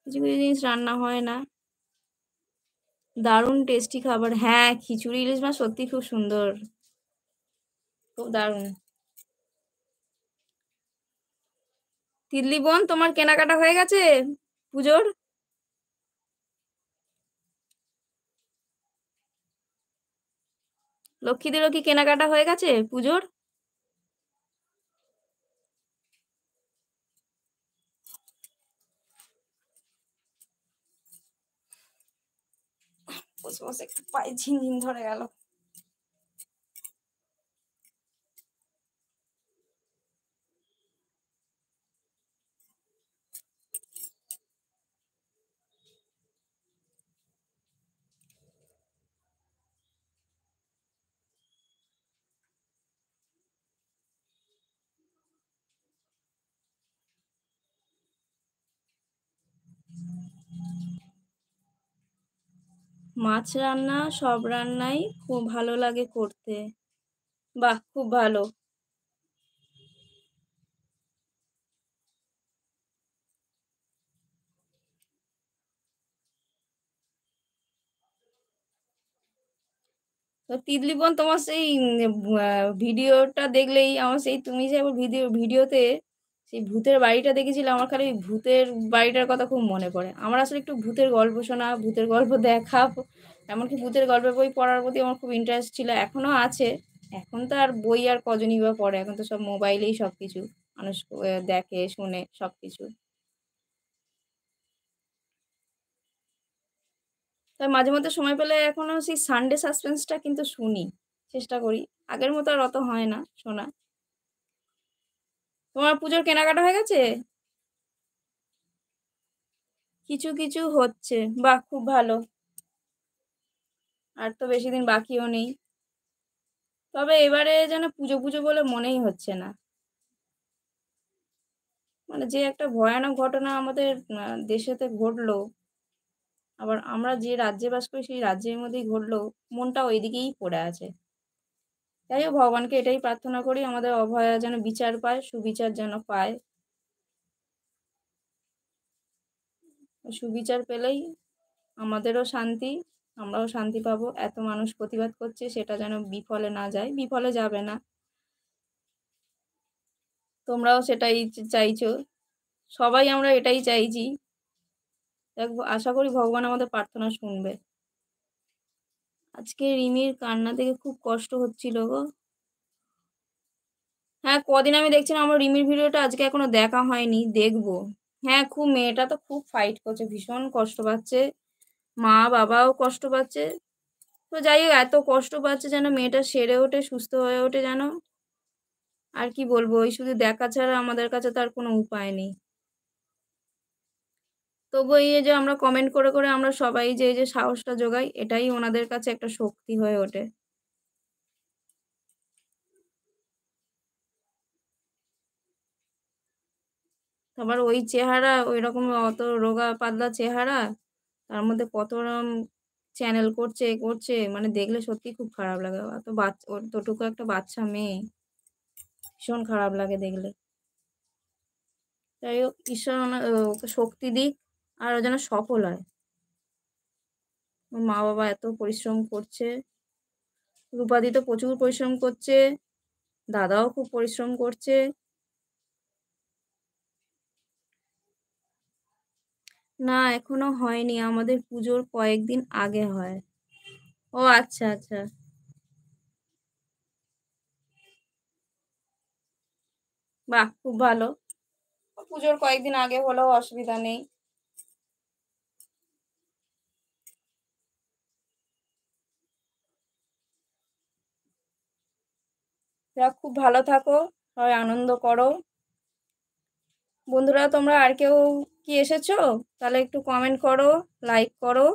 কিছু কিছু জিনিস রান্না হয় না। দারুণ টেস্টি খাবার। হ্যাঁ, খিচুড়ি ইলিশ মাছ সত্যি খুব সুন্দর, খুব দারুণ। তিতলি বোন, তোমার কেনাকাটা হয়ে গেছে পুজোর? লক্ষ্মীদেরও কি কেনাকাটা হয়ে গেছে পুজোর? বসে বসে একটু পায়ে ঝিনঝিন ধরে গেল। মাছ রান্না সব রান্নাই খুব ভালো লাগে করতে। বাহ, খুব ভালো। তো তিতলি বোন, তোমার সেই ভিডিওটা দেখলেই আমার সেই তুমি যে ভিডিওতে সেই ভূতের বাড়িটা দেখেছিলে, আমার খালি ভূতের বাড়িটার কথা খুব মনে পড়ে। আমার আসলে একটু ভূতের গল্প শোনা, ভূতের গল্প দেখা, এমনকি ভূতের গল্পের বই পড়ার প্রতি আমার খুব ইন্টারেস্ট ছিল, এখনো আছে। এখন তো আর বই আর কজনই বা পড়ে, এখন তো সব মোবাইলেই সব কিছু মানুষ দেখে শোনে সব কিছু। তাই মাঝে মধ্যে সময় পেলে এখনো সেই সানডে সাসপেন্সটা কিন্তু শুনি, চেষ্টা করি। আগের মতো আর অত হয় না শোনা। তোমার পুজোর কেনাকাটা হয়ে গেছে? কিছু কিছু হচ্ছে। বাহ, খুব ভালো। আর তো বেশি দিন বাকিও নেই। তবে এবারে যেন পুজো পুজো বলে মনেই হচ্ছে না। মানে যে একটা ভয়ানক ঘটনা আমাদের দেশেতে ঘটলো, আবার আমরা যে রাজ্যে বাস করি সেই রাজ্যের মধ্যেই ঘটলো, মনটা ওইদিকেই পড়ে আছে। যাই হোক, ভগবানকে এটাই প্রার্থনা করি আমাদের অভয়া যেন বিচার পায়, সুবিচার যেন পায়। সুবিচার পেলেই আমাদেরও শান্তি, আমরাও শান্তি পাবো। এত মানুষ প্রতিবাদ করছে, সেটা যেন বিফলে না যায়, বিফলে যাবে না। তোমরাও সেটাই চাইছো, সবাই আমরা এটাই চাইছি। আশা করি ভগবান আমাদের প্রার্থনা শুনবে। আজকে রিমির কান্না থেকে খুব কষ্ট হচ্ছিল গো। হ্যাঁ, কদিন আমি দেখছিলাম, আমার রিমির ভিডিওটা আজকে এখনো দেখা হয়নি, দেখবো। হ্যাঁ, খুব, মেয়েটা তো খুব ফাইট করছে, ভীষণ কষ্ট পাচ্ছে, মা বাবাও কষ্ট পাচ্ছে। তো যাই হোক, এত কষ্ট পাচ্ছে যেন মেয়েটা সেরে ওঠে, সুস্থ হয়ে ওঠে যেন। আর কি বলবো, ওই শুধু দেখা ছাড়া আমাদের কাছে তার কোনো উপায় নেই। তবু এই যে আমরা কমেন্ট করে করে আমরা সবাই যে এই যে সাহসটা যোগাই, এটাই ওনাদের কাছে একটা শক্তি হয়ে ওঠে। আবার ওই চেহারা, ওই রকম অত রোগা পাতলা চেহারা, তার মধ্যে কত রকম চ্যানেল করছে করছে, মানে দেখলে সত্যি খুব খারাপ লাগে। অত বাচ্চা, ওর তোটুকু একটা বাচ্চা মেয়ে, ভীষণ খারাপ লাগে দেখলে। যাই হোক, ঈশ্বর ওকে শক্তি দিক, আর ও যেন সফল হয়। ওর মা বাবা এত পরিশ্রম করছে, রূপাদি তো প্রচুর পরিশ্রম করছে, দাদাও খুব পরিশ্রম করছে। না, এখনো হয়নি, আমাদের পুজোর কয়েকদিন আগে হয়। ও আচ্ছা আচ্ছা। বাহ, খুব ভালো। পুজোর কয়েকদিন আগে হলেও অসুবিধা নেই। যাক, খুব ভালো থাকো, সবাই আনন্দ করো। বন্ধুরা, তোমরা আর কেউ কি এসেছো? তাহলে একটু কমেন্ট করো, লাইক করো।